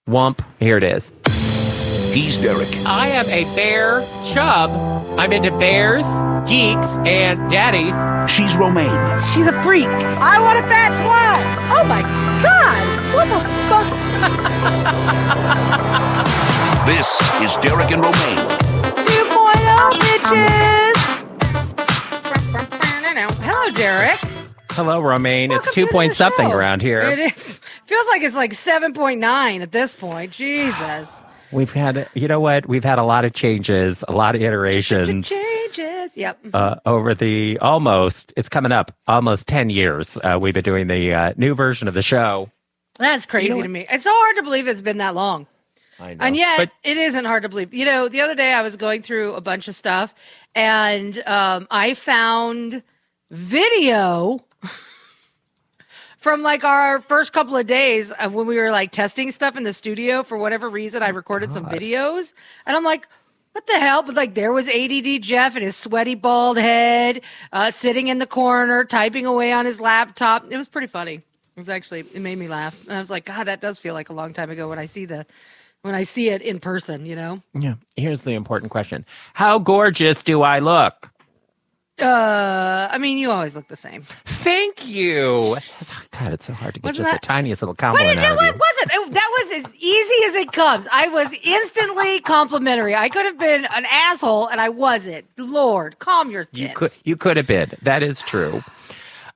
Wump. Here it is. He's Derek. I am a bear chub. I'm into bears, geeks, and daddies. She's Romaine. She's a freak. I want a fat twat. Oh my God. What the fuck? This is Derek and Romaine. 2.0, bitches. Hello, Derek. Hello, Romaine. Welcome it's to 2 point the something show. around here. It is. Feels like it's like 7.9 at this point. Jesus. We've had, you know what? We've had a lot of changes, a lot of iterations. Changes. Yep. Over the it's coming up almost 10 years. We've been doing the new version of the show. That's crazy to me. It's so hard to believe it's been that long. I know. And yet, it isn't hard to believe. You know, the other day I was going through a bunch of stuff, and I found video from like our first couple of days of when we were like testing stuff in the studio. For whatever reason, I recorded some videos, and I'm like, what the hell? But like, there was ADD Jeff and his sweaty bald head sitting in the corner, typing away on his laptop. It was pretty funny. It made me laugh. And I was like, God, that does feel like a long time ago when I see it in person, you know? Yeah. Here's the important question. How gorgeous do I look? I mean, you always look the same. Thank you. God, it's so hard to get Wasn't just that- the tiniest little compliment out of you. That was as easy as it comes. I was instantly complimentary. I could have been an asshole, and I wasn't. Lord, calm your tits. You could have been. That is true.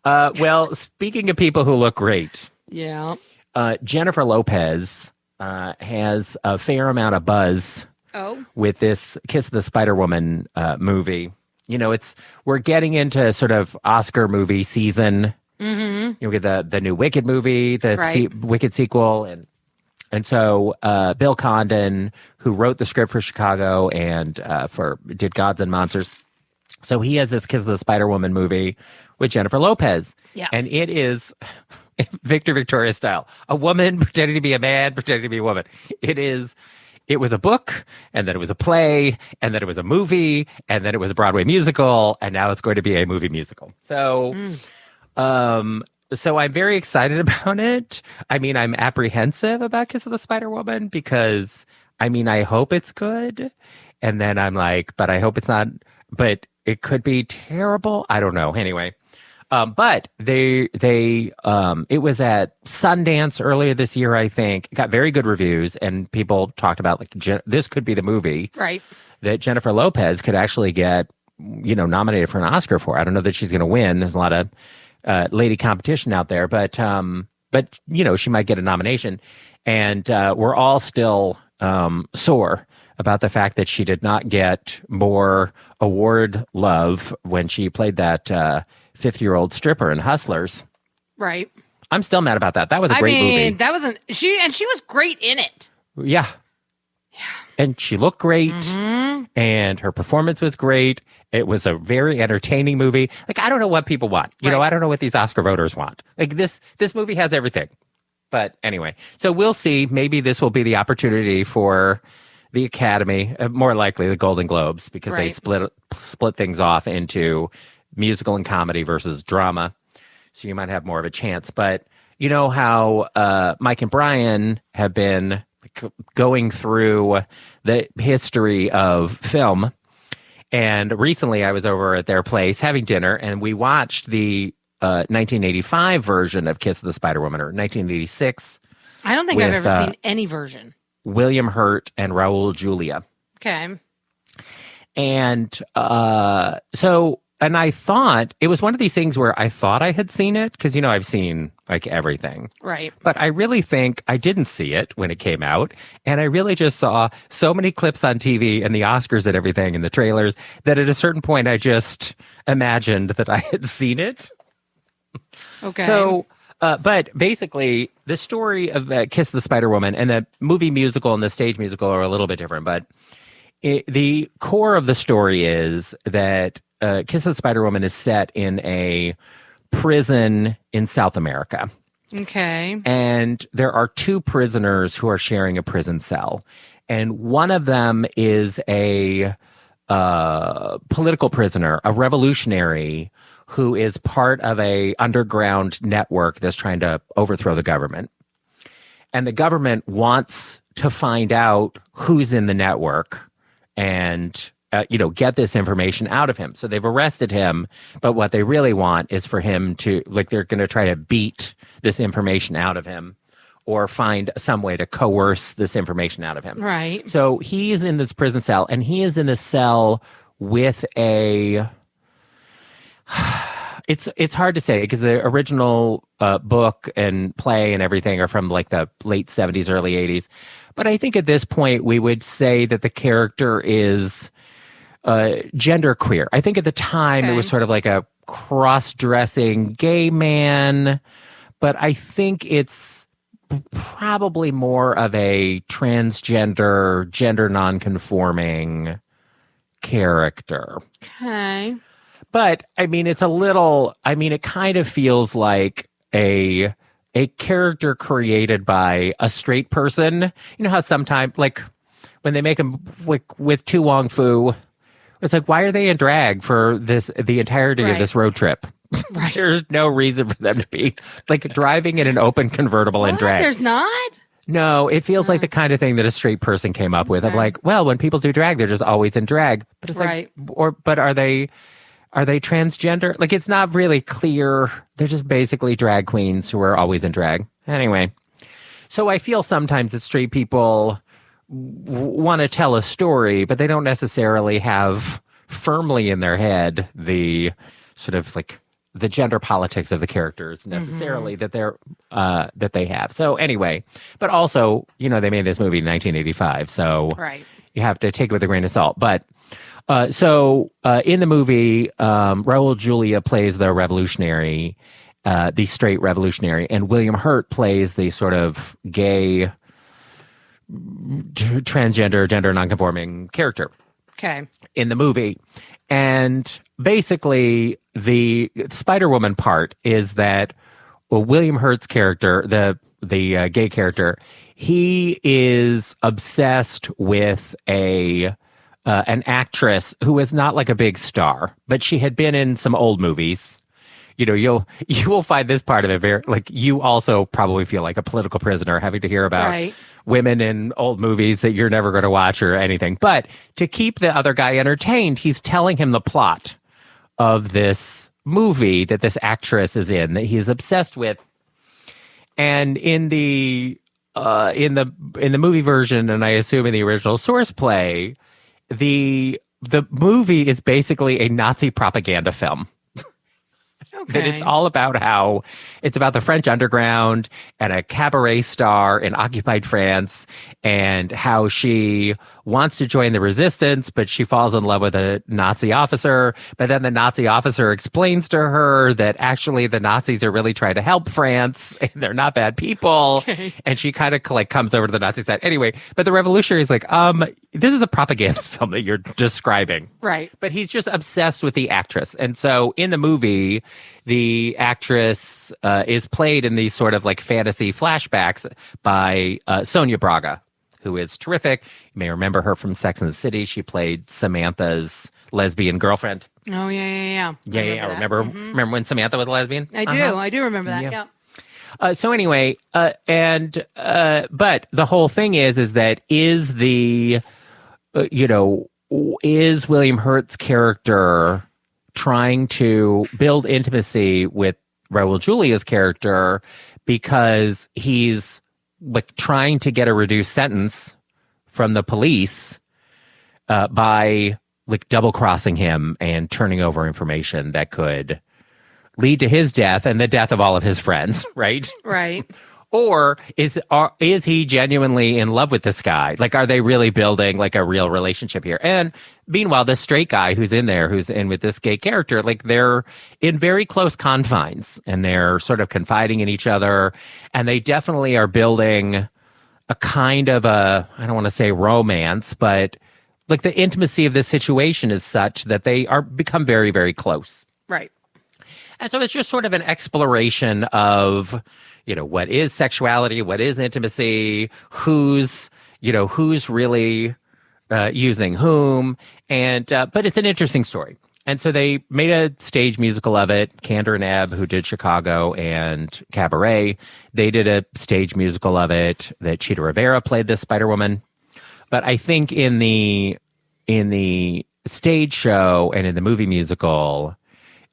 Well, speaking of people who look great, Yeah. Jennifer Lopez has a fair amount of buzz with this Kiss of the Spiderwoman movie. You know, we're getting into sort of Oscar movie season. Mm-hmm. You get the new Wicked movie, Wicked sequel, and so Bill Condon, who wrote the script for Chicago and did Gods and Monsters, so he has this Kiss of the Spider-Woman movie with Jennifer Lopez, and it is Victor Victoria style, a woman pretending to be a man, pretending to be a woman. It was a book, and then it was a play, and then it was a movie, and then it was a Broadway musical, and now it's going to be a movie musical. So. So I'm very excited about it. I mean, I'm apprehensive about Kiss of the Spider-Woman because, I mean, I hope it's good. And then I'm like, but I hope it's not, but it could be terrible. I don't know. Anyway, but it was at Sundance earlier this year, I think. It got very good reviews, and people talked about like, this could be the movie that Jennifer Lopez could actually get, you know, nominated for an Oscar for. I don't know that she's going to win. There's a lot of lady competition out there, but you know, she might get a nomination, and we're all still sore about the fact that she did not get more award love when she played that 50-year-old stripper in Hustlers. Right. I'm still mad about that. That was a great movie. She was great in it. Yeah. And she looked great, and her performance was great. It was a very entertaining movie. Like, I don't know what people want. You know, I don't know what these Oscar voters want. Like, this movie has everything. But anyway, so we'll see. Maybe this will be the opportunity for the Academy, more likely the Golden Globes, because they split things off into musical and comedy versus drama. So you might have more of a chance. But you know how Mike and Brian have been going through the history of film, and recently I was over at their place having dinner, and we watched the 1985 version of Kiss of the Spider-Woman, or 1986. I don't think I've ever seen any version. William Hurt and Raul Julia. Okay. And and I thought it was one of these things where I thought I had seen it, because, you know, I've seen like everything. Right. But I really think I didn't see it when it came out. And I really just saw so many clips on TV and the Oscars and everything and the trailers that at a certain point I just imagined that I had seen it. Okay. So, but basically the story of Kiss of the Spider-Woman and the movie musical and the stage musical are a little bit different. But the core of the story is that Kiss of the Spider-Woman is set in a prison in South America. Okay. And there are two prisoners who are sharing a prison cell. And one of them is a political prisoner, a revolutionary who is part of a underground network that's trying to overthrow the government. And the government wants to find out who's in the network and, get this information out of him. So they've arrested him, but what they really want is for him to, they're going to try to beat this information out of him or find some way to coerce this information out of him. Right. So he is in this prison cell, and he is in a cell with a... It's hard to say because the original book and play and everything are from the late 70s, early 80s. But I think at this point we would say that the character is genderqueer. I think at the time it was sort of like a cross-dressing gay man, but I think it's probably more of a transgender, gender non-conforming character. Okay. But, it's a little, it kind of feels like a character created by a straight person. You know how sometimes, when they make them with Tu Wong Fu, it's why are they in drag for the entirety of this road trip? Right. There's no reason for them to be, driving in an open convertible in drag. There's not? No, it feels like the kind of thing that a straight person came up with. Of when people do drag, they're just always in drag. But it's but are they transgender? It's not really clear. They're just basically drag queens who are always in drag. Anyway, so I feel sometimes that straight people want to tell a story, but they don't necessarily have firmly in their head the sort of the gender politics of the characters necessarily that they have. So anyway, but also, they made this movie in 1985, so you have to take it with a grain of salt. But so in the movie, Raul Julia plays the revolutionary, the straight revolutionary, and William Hurt plays the sort of gay, transgender, gender nonconforming character. Okay. In the movie. And basically, the Spiderwoman part is that William Hurt's character, the gay character, he is obsessed with an actress who is not a big star, but she had been in some old movies. You will find this part of it very you also probably feel like a political prisoner having to hear about women in old movies that you're never going to watch or anything. But to keep the other guy entertained, he's telling him the plot of this movie that this actress is in that he's obsessed with. And in the movie version, and I assume in the original source play, the movie is basically a Nazi propaganda film. Okay. That it's all about how it's about the French underground and a cabaret star in occupied France and how she wants to join the resistance, but she falls in love with a Nazi officer. But then the Nazi officer explains to her that actually the Nazis are really trying to help France and they're not bad people. Okay. And she kind of comes over to the Nazi side. Anyway, but the revolutionary is this is a propaganda film that you're describing. Right. But he's just obsessed with the actress. And so in the movie, the actress is played in these sort of fantasy flashbacks by Sonia Braga, who is terrific. You may remember her from Sex and the City. She played Samantha's lesbian girlfriend. Oh, yeah. I remember when Samantha was a lesbian? I do. I do remember that, yeah. So anyway, but the whole thing is that is William Hurt's character trying to build intimacy with Raul Julia's character because he's trying to get a reduced sentence from the police by double crossing him and turning over information that could lead to his death and the death of all of his friends, right? Right. Or is he genuinely in love with this guy? Are they really building a real relationship here? And meanwhile, this straight guy who's in with this gay character, they're in very close confines and they're sort of confiding in each other. And they definitely are building a kind of I don't want to say romance, but the intimacy of this situation is such that they become very, very close. Right. And so it's just sort of an exploration of, what is sexuality, what is intimacy, who's really using whom. And but it's an interesting story. And so they made a stage musical of it. Kander and Ebb, who did Chicago and Cabaret, they did a stage musical of it. That Cheetah Rivera played this Spider-Woman. But I think in the stage show and in the movie musical,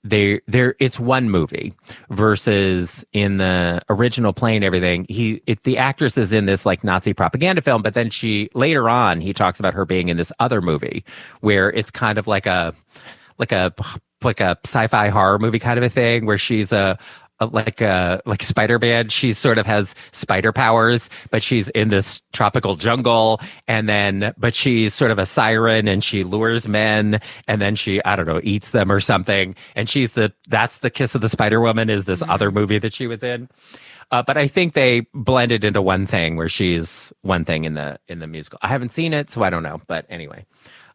it's one movie versus in the original play and everything. The actress is in this like Nazi propaganda film, but then later on he talks about her being in this other movie where it's kind of like a sci-fi horror movie kind of a thing where she's like Spider-Man. She sort of has spider powers, but she's in this tropical jungle, but she's sort of a siren and she lures men and then she, I don't know, eats them or something. And that's the Kiss of the Spider-Woman is this other movie that she was in. But I think they blended into one thing where she's one thing in the musical. I haven't seen it, so I don't know. But anyway.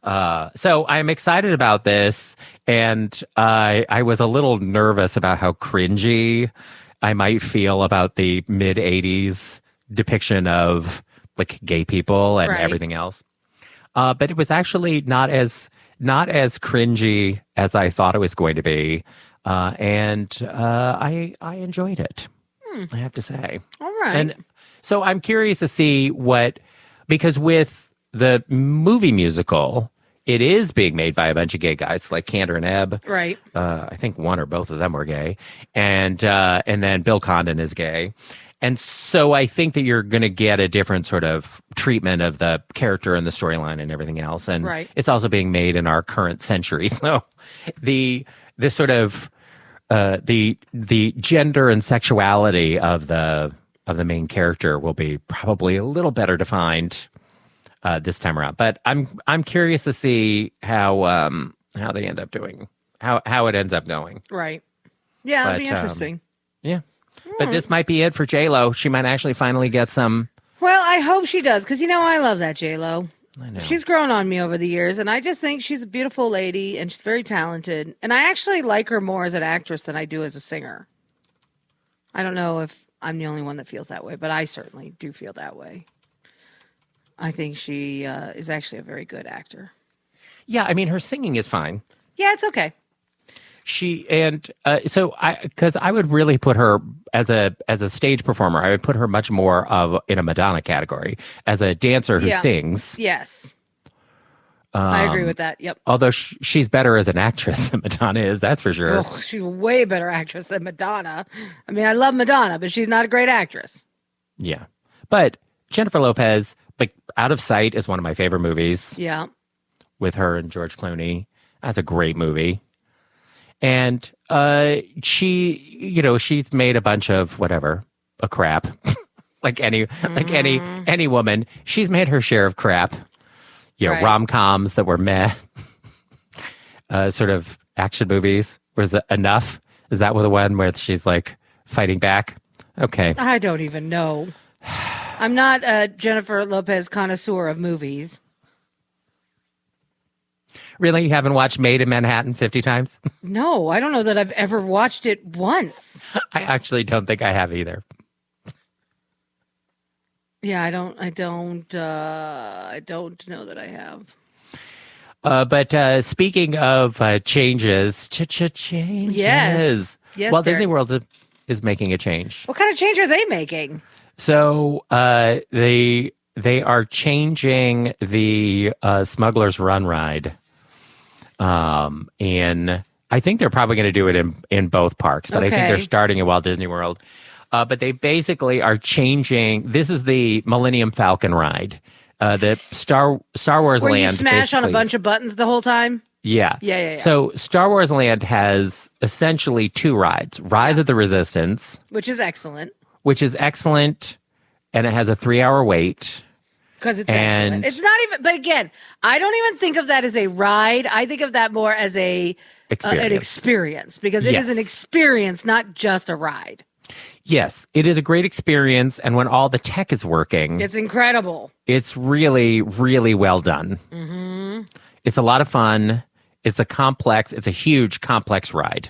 So I'm excited about this, and I was a little nervous about how cringy I might feel about the mid 80s depiction of like gay people and everything else. But it was actually not as cringy as I thought it was going to be, and I enjoyed it. I have to say. All right. And so I'm curious to see because with the movie musical, it is being made by a bunch of gay guys like Kander and Ebb. Right. I think one or both of them were gay. And then Bill Condon is gay. And so I think that you're going to get a different sort of treatment of the character and the storyline and everything else. And it's also being made in our current century. So the sort of the gender and sexuality of the main character will be probably a little better defined this time around. But I'm curious to see how they end up doing, how it ends up going. Right. Yeah, it'll be interesting. Yeah. But this might be it for J-Lo. She might actually finally get some. Well, I hope she does, because I love that J-Lo. I know. She's grown on me over the years, and I just think she's a beautiful lady, and she's very talented. And I actually like her more as an actress than I do as a singer. I don't know if I'm the only one that feels that way, but I certainly do feel that way. I think she is actually a very good actor. Yeah, I mean, her singing is fine. Yeah, it's okay. Because I would really put her as a stage performer, I would put her much more in a Madonna category as a dancer who sings. Yes. I agree with that. Yep. Although she's better as an actress than Madonna is, that's for sure. Oh, she's a way better actress than Madonna. I mean, I love Madonna, but she's not a great actress. Yeah. But Jennifer Lopez, like Out of Sight is one of my favorite movies. Yeah. With her and George Clooney. That's a great movie. And she's made a bunch of a crap. like any woman. She's made her share of crap. Rom-coms that were meh. Sort of action movies. Was it enough? Is that the one where she's like fighting back? Okay. I don't even know. I'm not a Jennifer Lopez connoisseur of movies. Really? You haven't watched Made in Manhattan 50 times? No, I don't know that I've ever watched it once. I actually don't think I have either. Yeah, I don't know that I have. But speaking of changes. Yes. Well, Disney World is making a change. What kind of change are they making? So they are changing the Smugglers Run ride. And I think they're probably going to do it in both parks, but I think they're starting at Walt Disney World. But they basically are changing. This is the Millennium Falcon ride. The Star Wars Where Land. You smash on a bunch of buttons the whole time? Yeah. Yeah. So Star Wars Land has essentially two rides. Rise of the Resistance. Which is excellent. And it has a 3-hour wait. Because it's excellent. It's not even, but again, I don't even think of that as a ride. I think of that more as an experience, because it is an experience, not just a ride. Yes, it is a great experience. And when all the tech is working, it's incredible. It's really, really well done. Mm-hmm. It's a lot of fun. It's a huge, complex ride.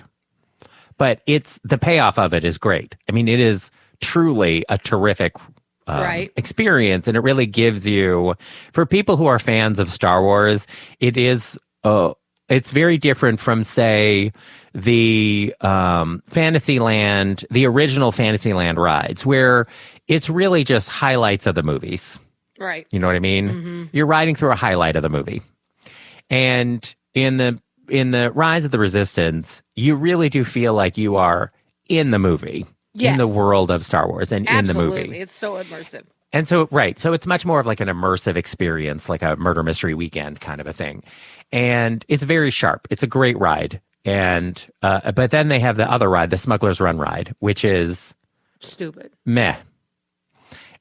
But the payoff of it is great. I mean, it is truly a terrific experience, and it really gives you, for people who are fans of Star Wars, it is It's very different from, say, the Fantasyland, the original Fantasyland rides, where it's really just highlights of the movies. Right. You know what I mean? Mm-hmm. You're riding through a highlight of the movie. And in the Rise of the Resistance, you really do feel like you are in the movie, in the world of Star Wars and Absolutely. in the movie. It's so immersive. And so, right. So it's much more of like an immersive experience, like a murder mystery weekend kind of a thing. And it's very sharp. It's a great ride. And, but then they have the other ride, the Smugglers Run ride, which is stupid. Meh.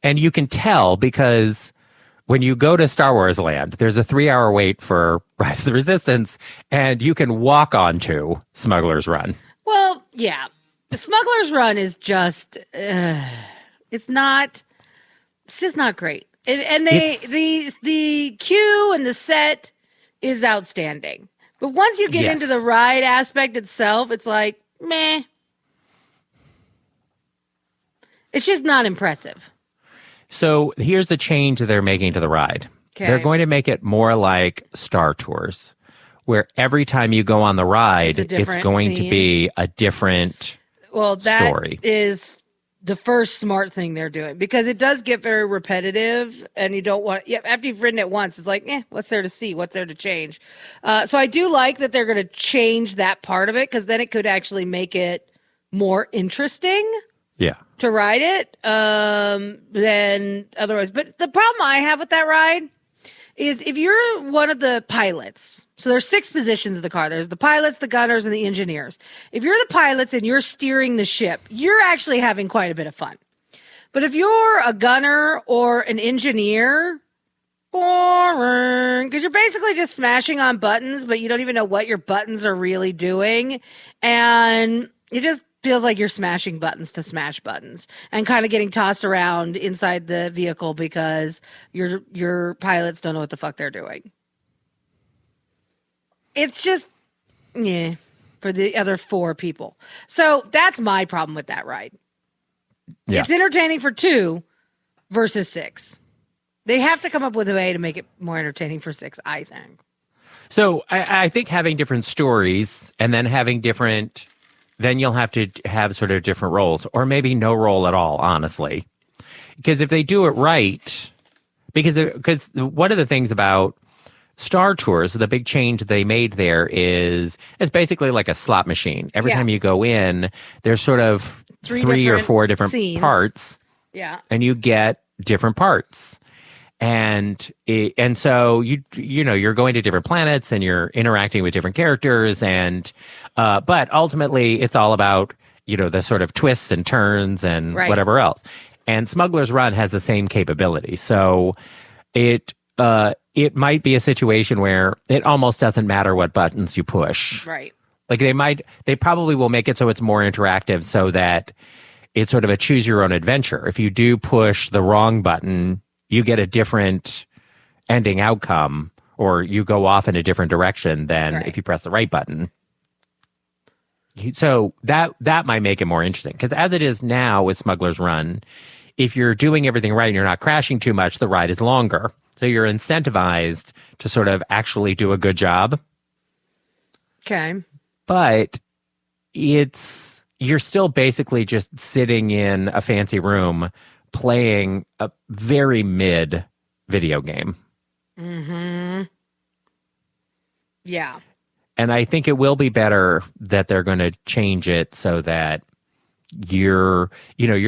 And you can tell because when you go to Star Wars Land, there's a 3-hour wait for Rise of the Resistance, and you can walk onto Smugglers Run. Well, yeah. The Smugglers Run is just, it's just not great. And the queue and the set is outstanding. But once you get into the ride aspect itself, it's like, meh. It's just not impressive. So here's the change that they're making to the ride. Okay. They're going to make it more like Star Tours, where every time you go on the ride, it's going to be a different story. Is the first smart thing they're doing, because it does get very repetitive, and you don't want, after you've ridden it once, it's like, what's there to see? What's there to change? So I do like that they're going to change that part of it, because then it could actually make it more interesting. Yeah. To ride it than otherwise. But the problem I have with that ride is if you're one of the pilots, so there's 6 positions of the car. There's the pilots, the gunners, and the engineers. If you're the pilots and you're steering the ship, you're actually having quite a bit of fun. But if you're a gunner or an engineer, boring, because you're basically just smashing on buttons, but you don't even know what your buttons are really doing. And it just feels like you're smashing buttons to smash buttons and kind of getting tossed around inside the vehicle because your pilots don't know what the fuck they're doing. It's just, for the other 4 people. So that's my problem with that ride. Yeah. It's entertaining for 2 versus 6. They have to come up with a way to make it more entertaining for 6, I think. So I think having different stories and then having different... then you'll have to have sort of different roles, or maybe no role at all, honestly. Because if they do it right, because one of the things about Star Tours, the big change they made there is it's basically like a slot machine. Every time you go in, there's sort of 3 or 4 different scenes. Parts. Yeah. And you get different parts. And so you're going to different planets and you're interacting with different characters, and but ultimately it's all about the sort of twists and turns and whatever else. And Smugglers Run has the same capability, so it might be a situation where it almost doesn't matter what buttons you push. Right. Like they probably will make it so it's more interactive, so that it's sort of a choose your own adventure. If you do push the wrong button, you get a different ending outcome, or you go off in a different direction than if you press the right button. So that might make it more interesting, because as it is now with Smugglers Run, if you're doing everything right and you're not crashing too much, the ride is longer. So you're incentivized to sort of actually do a good job. Okay. But you're still basically just sitting in a fancy room playing a very mid video game. Mm-hmm. Yeah. And I think it will be better that they're going to change it so that you're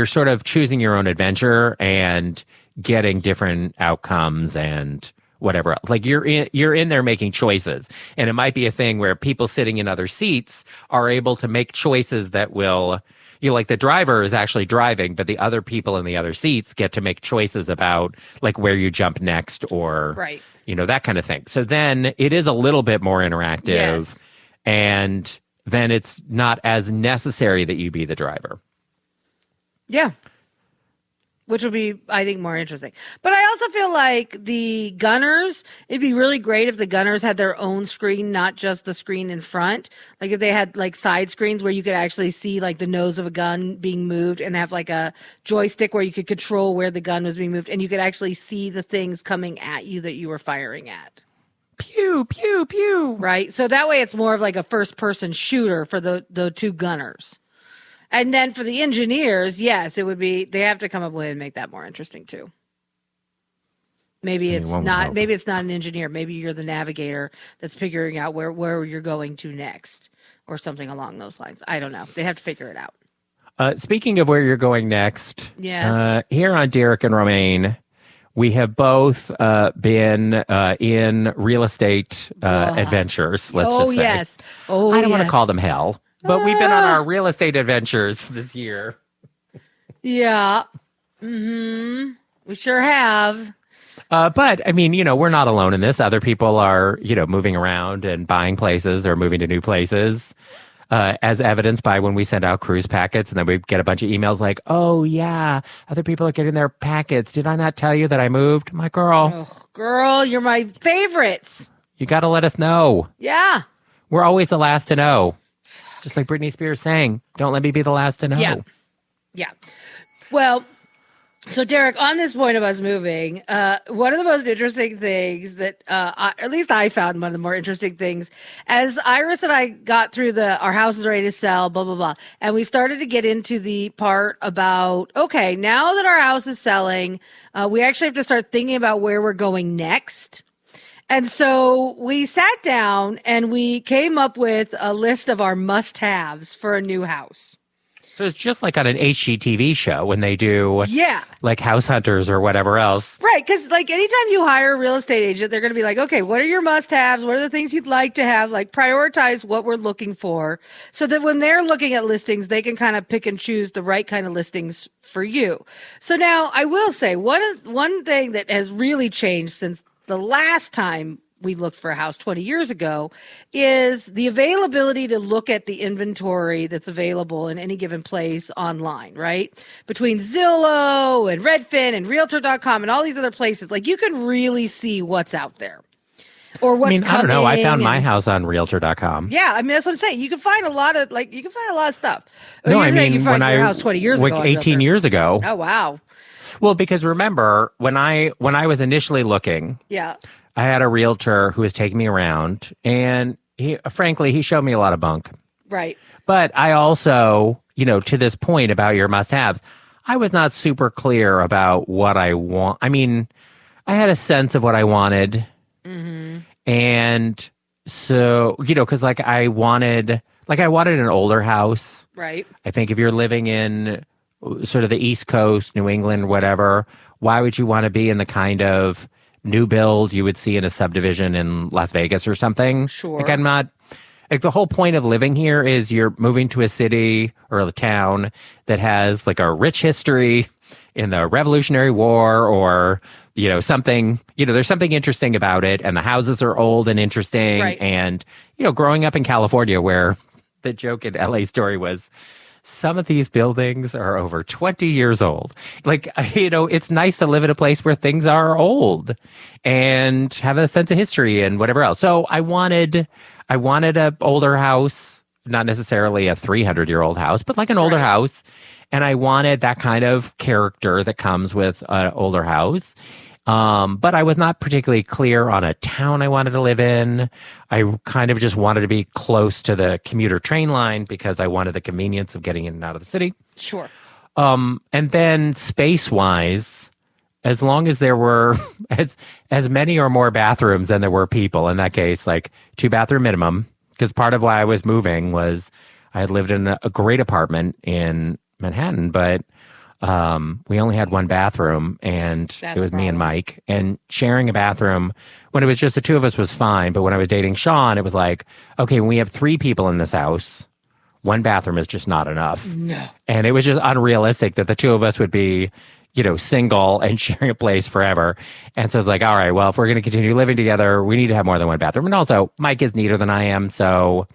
sort of choosing your own adventure and getting different outcomes and whatever else. Like you're in there making choices, and it might be a thing where people sitting in other seats are able to make choices that will, like the driver is actually driving, but the other people in the other seats get to make choices about like where you jump next, or that kind of thing. So then it is a little bit more interactive, and then it's not as necessary that you be the driver. Yeah. Which would be, I think, more interesting. But I also feel like the gunners, it'd be really great if the gunners had their own screen, not just the screen in front. Like if they had like side screens where you could actually see like the nose of a gun being moved, and have like a joystick where you could control where the gun was being moved, and you could actually see the things coming at you that you were firing at. pew, pew, pew. Right. So that way it's more of like a first person shooter for the two gunners. And then for the engineers, yes, it would be, they have to come up with it and make that more interesting too. Maybe it's not an engineer. Maybe you're the navigator that's figuring out where you're going to next or something along those lines. I don't know. They have to figure it out. Speaking of where you're going next, yes. Here on Derek and Romaine, we have both been in real estate adventures, let's just say. Yes. Oh, I don't want to call them hell, but we've been on our real estate adventures this year. Yeah. Mm-hmm. We sure have. But, I mean, we're not alone in this. Other people are, moving around and buying places or moving to new places, as evidenced by when we send out cruise packets and then we get a bunch of emails like, oh, yeah, other people are getting their packets. Did I not tell you that I moved? My girl. Oh, girl, you're my favorites. You got to let us know. Yeah. We're always the last to know. Just like Britney Spears saying, don't let me be the last to know. Yeah. Yeah. Well, so, Derek, on this point of us moving, one of the most interesting things that, at least I found one of the more interesting things, as Iris and I got through our house is ready to sell, blah, blah, blah, and we started to get into the part about, okay, now that our house is selling, we actually have to start thinking about where we're going next. And so we sat down and we came up with a list of our must-haves for a new house. So it's just like on an HGTV show when they do like House Hunters or whatever else. Right, because like anytime you hire a real estate agent, they're going to be like, okay, what are your must-haves? What are the things you'd like to have? Like prioritize what we're looking for so that when they're looking at listings, they can kind of pick and choose the right kind of listings for you. So now I will say one thing that has really changed since the last time we looked for a house 20 years ago is the availability to look at the inventory that's available in any given place online, right? Between Zillow and Redfin and Realtor.com and all these other places, like you can really see what's out there or what's coming. I don't know. I found my house on Realtor.com. Yeah, I mean, that's what I'm saying. You can find a lot of stuff. No, I mean, you when your house 20 years like ago. 18 years ago. Oh, wow. Well, because remember when I was initially looking, I had a realtor who was taking me around, and he showed me a lot of bunk. Right. But I also, to this point about your must-haves, I was not super clear about what I want. I mean, I had a sense of what I wanted. Mm-hmm. And so, because I wanted an older house. Right. I think if you're living in sort of the East Coast, New England, whatever, why would you want to be in the kind of new build you would see in a subdivision in Las Vegas or something? Sure. Like I'm not, like the whole point of living here is you're moving to a city or a town that has like a rich history in the Revolutionary War or, something, there's something interesting about it. And the houses are old and interesting. Right. And, growing up in California where the joke in LA Story was, some of these buildings are over 20 years old. Like, it's nice to live in a place where things are old and have a sense of history and whatever else. So I wanted a older house, not necessarily a 300-year-old house, but like an older house. And I wanted that kind of character that comes with an older house. But I was not particularly clear on a town I wanted to live in. I kind of just wanted to be close to the commuter train line because I wanted the convenience of getting in and out of the city. Sure. And then space-wise, as long as there were as many or more bathrooms than there were people, in that case, like 2-bathroom minimum, because part of why I was moving was I had lived in a great apartment in Manhattan, but we only had 1 bathroom, and it was me and Mike. And sharing a bathroom when it was just the two of us was fine. But when I was dating Sean, it was like, okay, when we have 3 people in this house, 1 bathroom is just not enough. No. And it was just unrealistic that the two of us would be, single and sharing a place forever. And so it's like, all right, well, if we're going to continue living together, we need to have more than 1 bathroom. And also, Mike is neater than I am. So,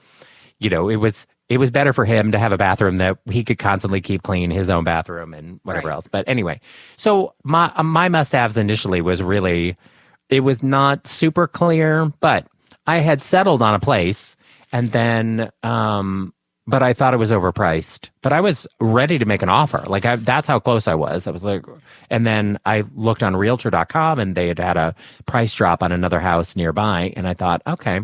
it was better for him to have a bathroom that he could constantly keep clean, his own bathroom and whatever else. But anyway, so my must-haves initially was really, it was not super clear, but I had settled on a place. And then but I thought it was overpriced. But I was ready to make an offer. Like that's how close I was. I was like, and then I looked on Realtor.com, and they had a price drop on another house nearby, and I thought, okay,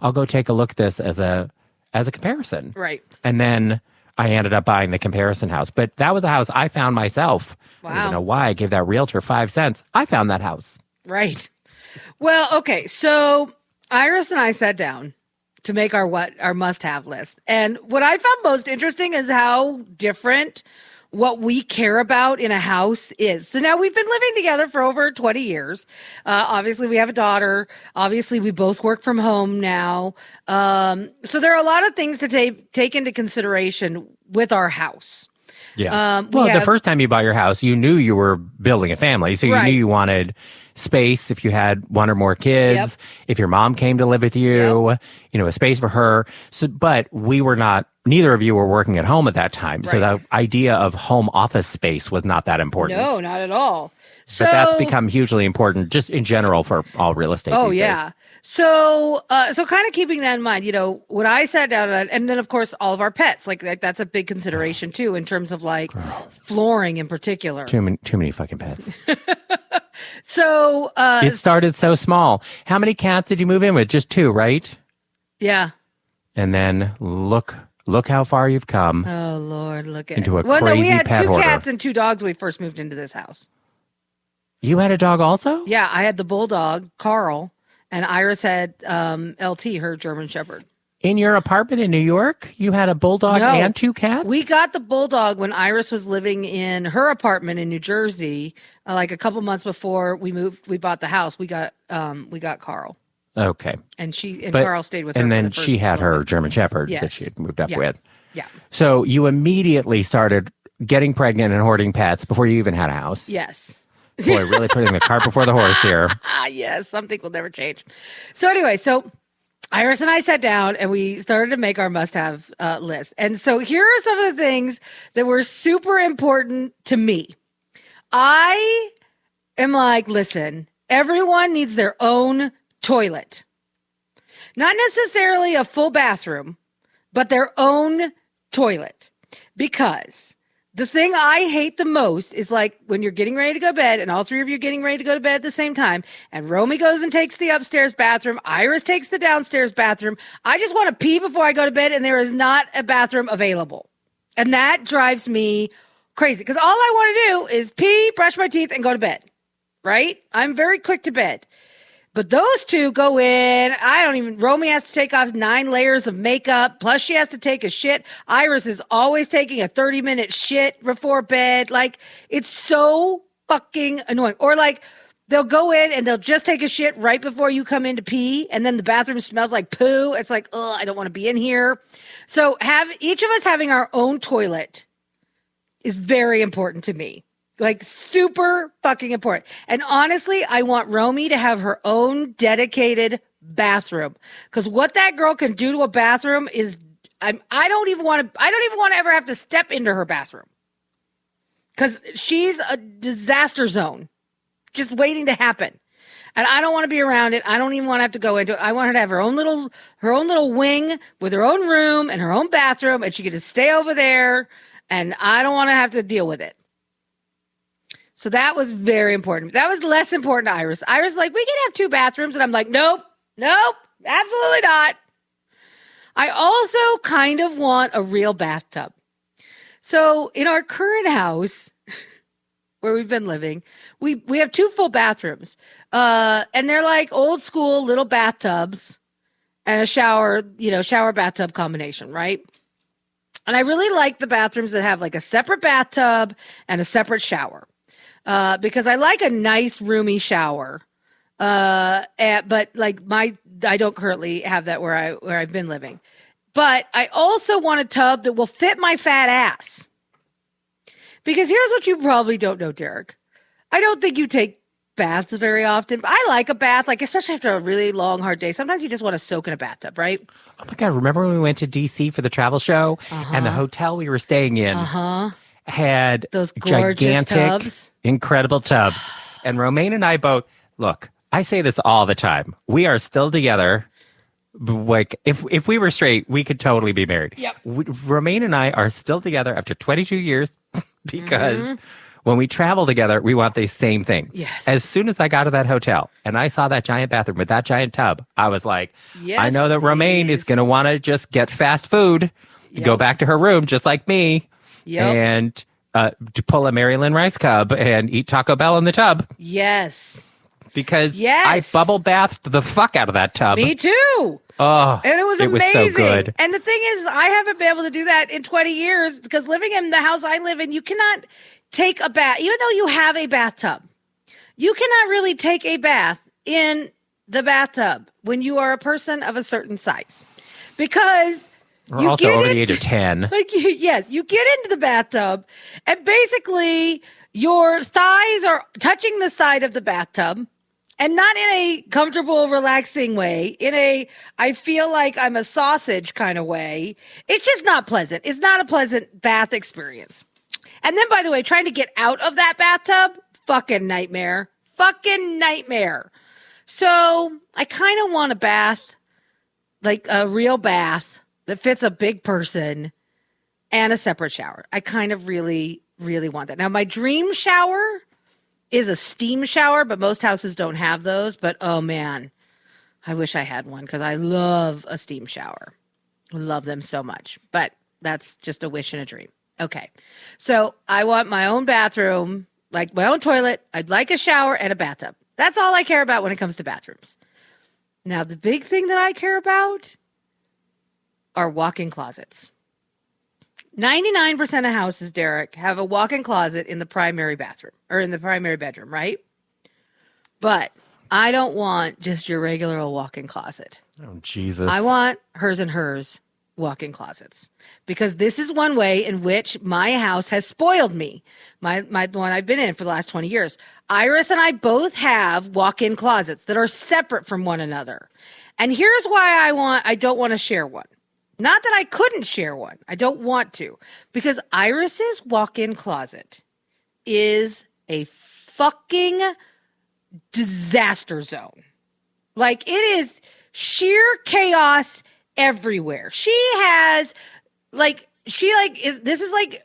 I'll go take a look at this as a comparison. Right. And then I ended up buying the comparison house. But that was a house I found myself. Wow. I don't even know why I gave that realtor 5 cents. I found that house. Right. Well, okay. So Iris and I sat down to make our must-have list. And what I found most interesting is how different what we care about in a house is. So now we've been living together for over 20 years. Obviously, we have a daughter. Obviously, we both work from home now. So there are a lot of things to take into consideration with our house. Yeah. The first time you bought your house, you knew you were building a family. So you knew you wanted space if you had one or more kids. Yep. If your mom came to live with you, a space for her. So, but we were not, neither of you were working at home at that time. Right. So the idea of home office space was not that important. No, not at all. So, but that's become hugely important just in general for all real estate. Oh, these yeah. days. So kind of keeping that in mind, when I sat down, and then of course all of our pets, like that's a big consideration too, in terms of like flooring in particular. Too many fucking pets. So it started so small. How many cats did you move in with? Just 2, right? Yeah. And then look how far you've come. Oh Lord, look at into it. A crazy we had pet 2 hoarder. cats and 2 dogs when we first moved into this house. You had a dog also? Yeah, I had the bulldog Carl, and Iris had LT, her German Shepherd. In your apartment in New York, you had a bulldog and 2 cats? We got the bulldog when Iris was living in her apartment in New Jersey. Like a couple months before we bought the house. We got Carl. Okay. And Carl stayed with her. And then she had her German Shepherd that she had moved up with. Yeah. So you immediately started getting pregnant and hoarding pets before you even had a house. Yes. Boy, really putting the cart before the horse here. Yes, some things will never change. So anyway, Iris and I sat down and we started to make our must-have list. And so here are some of the things that were super important to me. I am like, listen, everyone needs their own toilet. Not necessarily a full bathroom, but their own toilet. Because the thing I hate the most is like when you're getting ready to go to bed and all 3 of you are getting ready to go to bed at the same time and Romy goes and takes the upstairs bathroom, Iris takes the downstairs bathroom. I just want to pee before I go to bed and there is not a bathroom available. And that drives me crazy because all I want to do is pee, brush my teeth, and go to bed, right? I'm very quick to bed. But those 2 go in. Romy has to take off 9 layers of makeup. Plus she has to take a shit. Iris is always taking a 30-minute shit before bed. Like, it's so fucking annoying. Or like, they'll go in and they'll just take a shit right before you come in to pee. And then the bathroom smells like poo. It's like, ugh, I don't want to be in here. So each of us having our own toilet is very important to me. Like super fucking important. And honestly, I want Romy to have her own dedicated bathroom because what that girl can do to a bathroom is I don't even want to ever have to step into her bathroom because she's a disaster zone just waiting to happen. And I don't want to be around it. I don't even want to have to go into it. I want her to have her own little wing with her own room and her own bathroom and she can just stay over there and I don't want to have to deal with it. So that was very important. That was less important to Iris. Iris was like, we can have 2 bathrooms. And I'm like, nope, absolutely not. I also kind of want a real bathtub. So in our current house where we've been living, we have 2 full bathrooms. And they're like old school little bathtubs and a shower bathtub combination, right? And I really like the bathrooms that have like a separate bathtub and a separate shower. Because I like a nice roomy shower. But like I don't currently have that where I've been living. But I also want a tub that will fit my fat ass. Because here's what you probably don't know, Derek. I don't think you take baths very often. I like a bath, like especially after a really long, hard day. Sometimes you just want to soak in a bathtub, right? Oh my God, remember when we went to DC for the travel show and the hotel we were staying in had those gorgeous gigantic, tubs. Incredible tubs. And Romaine and I both, look, I say this all the time. We are still together. like if we were straight, we could totally be married. Yep. Romaine and I are still together after 22 years because when we travel together, we want the same thing. Yes. As soon as I got to that hotel and I saw that giant bathroom with that giant tub, I was like, yes, I know that Romaine is going to want to just get fast food, go back to her room just like me, and to pull a Mary Lynn Rice Cub and eat Taco Bell in the tub. Yes. Because I bubble bathed the fuck out of that tub. Me too. Oh, and it was amazing. Was so good. And the thing is, I haven't been able to do that in 20 years because living in the house I live in, you cannot take a bath, even though you have a bathtub. You cannot really take a bath in the bathtub when you are a person of a certain size because we're also over the age of 10. Yes, you get into the bathtub and basically your thighs are touching the side of the bathtub. And not in a comfortable, relaxing way, in a, I feel like I'm a sausage kind of way. It's just not pleasant. It's not a pleasant bath experience. And then, by the way, trying to get out of that bathtub, fucking nightmare. Fucking nightmare. So I kind of want a bath, like a real bath that fits a big person and a separate shower. I kind of really, really want that. Now, my dream shower is a steam shower, but most houses don't have those. But oh man, I wish I had one because I love a steam shower. I love them so much. But that's just a wish and a dream. Okay. So I want my own bathroom, like my own toilet. I'd like a shower and a bathtub. That's all I care about when it comes to bathrooms. Now, the big thing that I care about are walk-in closets. 99% of houses, Derek, have a walk-in closet in the primary bathroom or in the primary bedroom, right? But I don't want just your regular old walk-in closet. Oh, Jesus. I want hers and hers walk-in closets because this is one way in which my house has spoiled me. The one I've been in for the last 20 years. Iris and I both have walk-in closets that are separate from one another. And here's why I don't want to share one. Not that I couldn't share one. I don't want to. Because Iris's walk-in closet is a fucking disaster zone. Like, it is sheer chaos everywhere. This is like,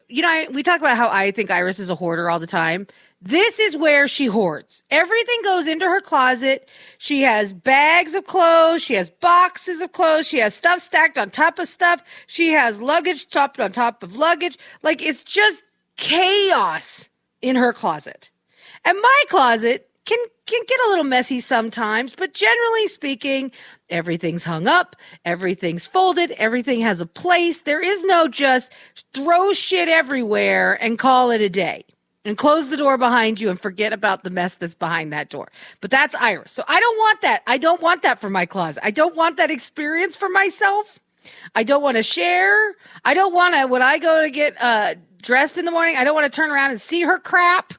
we talk about how I think Iris is a hoarder all the time. This is where she hoards. Everything goes into her closet. She has bags of clothes. She has boxes of clothes. She has stuff stacked on top of stuff. She has luggage topped on top of luggage. Like, it's just chaos in her closet. And my closet can get a little messy sometimes, but generally speaking, everything's hung up, everything's folded, everything has a place. There is no just throw shit everywhere and call it a day. And close the door behind you and forget about the mess that's behind that door. But that's Iris. So I don't want that. I don't want that for my closet. I don't want that experience for myself. I don't want to share. I don't want to, when I go to get dressed in the morning, I don't want to turn around and see her crap.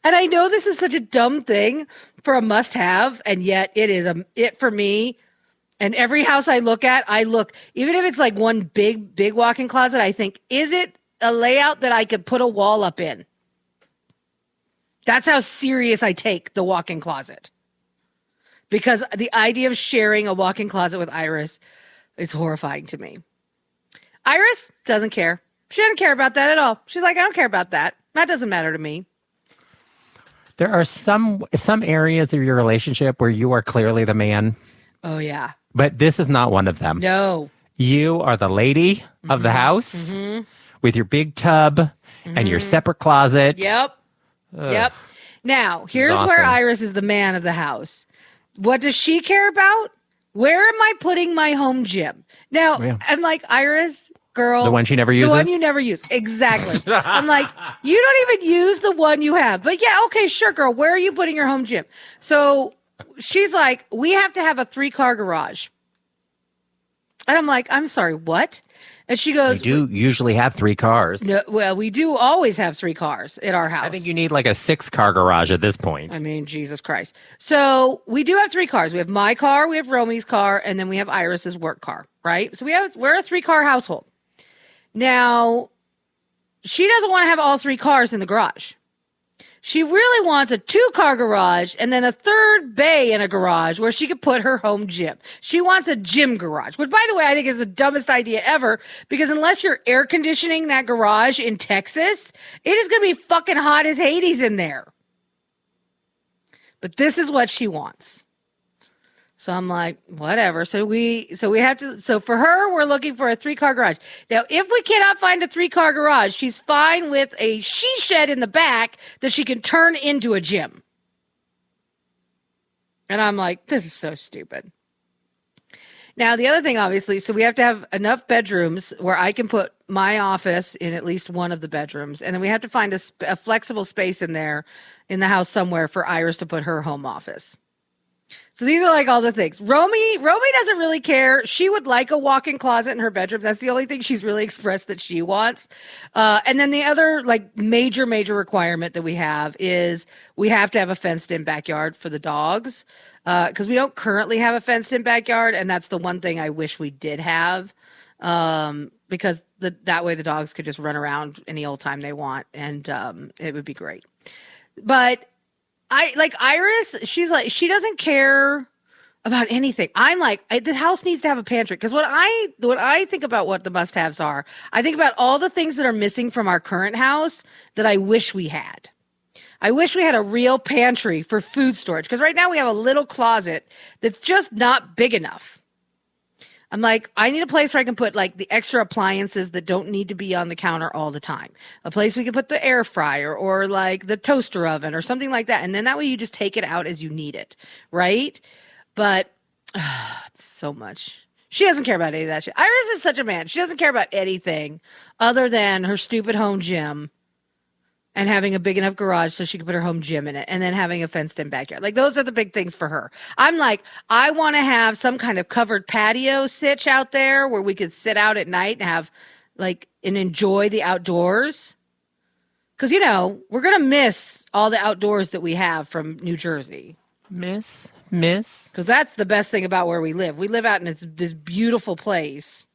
And I know this is such a dumb thing for a must-have, and yet it is it for me. And every house I look at, even if it's like one big walk-in closet, I think, is it a layout that I could put a wall up in? That's how serious I take the walk-in closet. Because the idea of sharing a walk-in closet with Iris is horrifying to me. Iris doesn't care. She doesn't care about that at all. She's like, I don't care about that. That doesn't matter to me. There are some areas of your relationship where you are clearly the man. Oh, yeah. But this is not one of them. No. You are the lady of the house. Mm-hmm. With your big tub and your separate closet. Yep. Ugh. Yep. Now, here's where Iris is the man of the house. What does she care about? Where am I putting my home gym? Now, I'm like, Iris, girl. The one she never uses? The one you never use. Exactly. I'm like, you don't even use the one you have. But yeah, okay, sure, girl. Where are you putting your home gym? So she's like, we have to have a 3-car garage. And I'm like, I'm sorry, what? And she goes, we do usually have 3 cars. No, well, we do always have 3 cars at our house. I think you need like a 6-car garage at this point. I mean, Jesus Christ. So we do have 3 cars. We have my car, we have Romy's car, and then we have Iris's work car, right? So we're a 3-car household. Now, she doesn't want to have all 3 cars in the garage. She really wants a 2-car garage and then a third bay in a garage where she could put her home gym. She wants a gym garage, which, by the way, I think is the dumbest idea ever, because unless you're air conditioning that garage in Texas, it is going to be fucking hot as Hades in there. But this is what she wants. So I'm like, whatever. So for her, we're looking for a 3-car garage. Now, if we cannot find a 3-car garage, she's fine with a she shed in the back that she can turn into a gym. And I'm like, this is so stupid. Now, the other thing, obviously, so we have to have enough bedrooms where I can put my office in at least one of the bedrooms. And then we have to find a flexible space in there in the house somewhere for Iris to put her home office. So these are like all the things. Romy doesn't really care. She would like a walk-in closet in her bedroom. That's the only thing she's really expressed that she wants. And then the other like major requirement that we have is we have to have a fenced-in backyard for the dogs because we don't currently have a fenced-in backyard, and that's the one thing I wish we did have because that way the dogs could just run around any old time they want, and it would be great. But I like Iris. She's like, she doesn't care about anything. I'm like, the house needs to have a pantry. Cause when I think about what the must haves are, I think about all the things that are missing from our current house that I wish we had. I wish we had a real pantry for food storage. Cause right now we have a little closet that's just not big enough. I'm like, I need a place where I can put like the extra appliances that don't need to be on the counter all the time. A place we can put the air fryer or like the toaster oven or something like that. And then that way you just take it out as you need it. Right. But it's so much. She doesn't care about any of that shit. Iris is such a man. She doesn't care about anything other than her stupid home gym and having a big enough garage so she can put her home gym in it, and then having a fenced-in backyard. Like, those are the big things for her. I'm like, I want to have some kind of covered patio sitch out there where we could sit out at night and have, like, and enjoy the outdoors. Because, you know, we're going to miss all the outdoors that we have from New Jersey. Miss? Because that's the best thing about where we live. We live out in this beautiful place.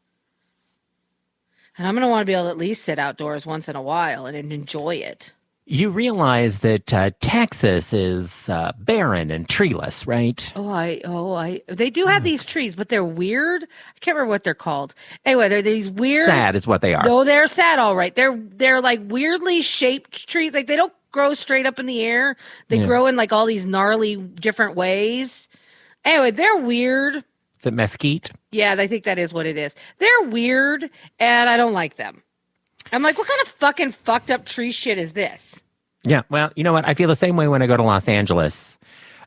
And I'm going to want to be able to at least sit outdoors once in a while and enjoy it. You realize that Texas is barren and treeless, right? They do have these trees, but they're weird. I can't remember what they're called. Anyway, they're these weird. Sad is what they are. No, they're sad, all right. They're like weirdly shaped trees. Like, they don't grow straight up in the air. They grow in like all these gnarly different ways. Anyway, they're weird. Is it mesquite? Yeah, I think that is what it is. They're weird, and I don't like them. I'm like, what kind of fucking fucked up tree shit is this? Yeah, well, you know what? I feel the same way when I go to Los Angeles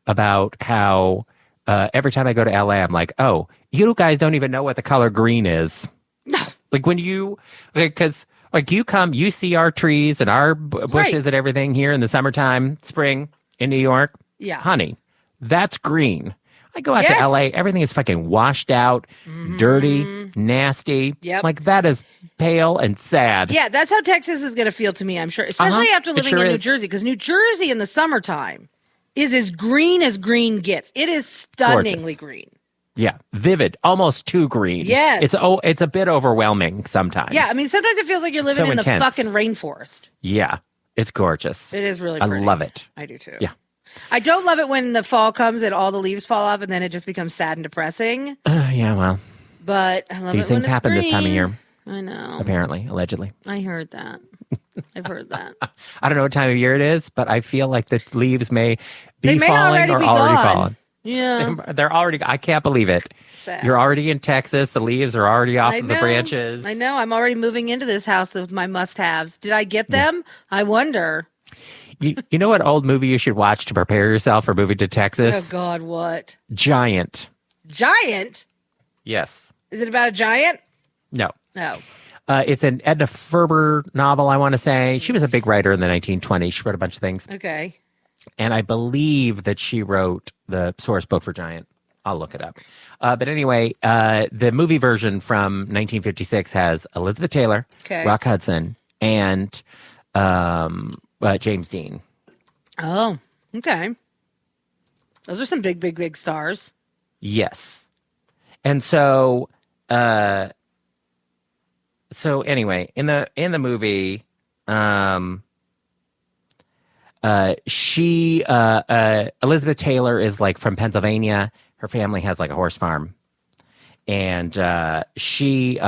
about how every time I go to LA, I'm like, oh, you guys don't even know what the color green is. No. Like when you, because like you come, you see our trees and our bushes and everything here in the summertime, spring in New York. Yeah. Honey, that's green. I go out to LA, everything is fucking washed out, dirty, nasty. Yep. Like, that is pale and sad. Yeah, that's how Texas is going to feel to me, I'm sure. Especially after living in New Jersey. Because New Jersey in the summertime is as green gets. It is stunningly green. Yeah, vivid, almost too green. Yes. It's a bit overwhelming sometimes. Yeah, I mean, sometimes it feels like you're living in the fucking rainforest. Yeah, it's gorgeous. It is really pretty. I love it. I do too. Yeah. I don't love it when the fall comes and all the leaves fall off and then it just becomes sad and depressing. Yeah, well. But I love these things happen this time of year. I know. Apparently, allegedly. I heard that. I've heard that. I don't know what time of year it is, but I feel like the leaves may be falling or already fallen. Yeah. They're already, I can't believe it. Sad. You're already in Texas. The leaves are already off of the branches. I know. I'm already moving into this house with my must-haves. Did I get them? Yeah. I wonder. You know what old movie you should watch to prepare yourself for moving to Texas? Oh, God, what? Giant. Giant? Yes. Is it about a giant? No. No. It's an Edna Ferber novel, I want to say. She was a big writer in the 1920s. She wrote a bunch of things. Okay. And I believe that she wrote the source book for Giant. I'll look it up. But anyway, the movie version from 1956 has Elizabeth Taylor, Rock Hudson, and James Dean. Oh, okay. Those are some big stars. Yes. And so anyway, in the movie, Elizabeth Taylor is like from Pennsylvania. Her family has like a horse farm, and she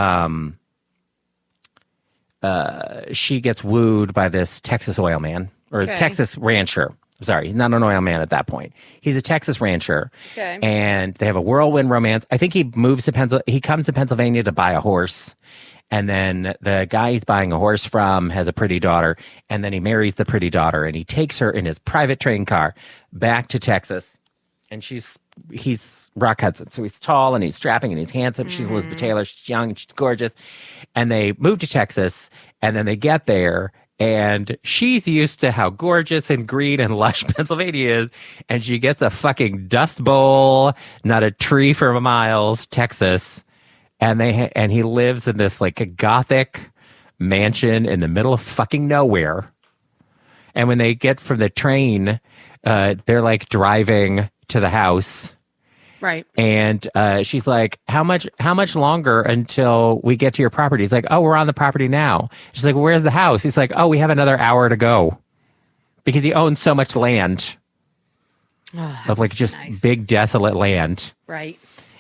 gets wooed by this Texas oil man or Texas rancher. Sorry, he's not an oil man at that point. He's a Texas rancher. Okay. And they have a whirlwind romance. I think he moves to he comes to Pennsylvania to buy a horse. And then the guy he's buying a horse from has a pretty daughter. And then he marries the pretty daughter and he takes her in his private train car back to Texas. And he's Rock Hudson. So he's tall and he's strapping and he's handsome. She's Elizabeth Taylor. She's young and she's gorgeous. And they move to Texas and then they get there. And she's used to how gorgeous and green and lush Pennsylvania is. And she gets a fucking dust bowl, not a tree for miles, Texas. And he lives in this like a gothic mansion in the middle of fucking nowhere. And when they get from the train, they're like driving to the house. Right. And she's like, how much longer until we get to your property? He's like, oh, we're on the property now. She's like, well, where's the house? He's like, oh, we have another hour to go. Because he owns so much land. Of like just nice. Big desolate land. Right.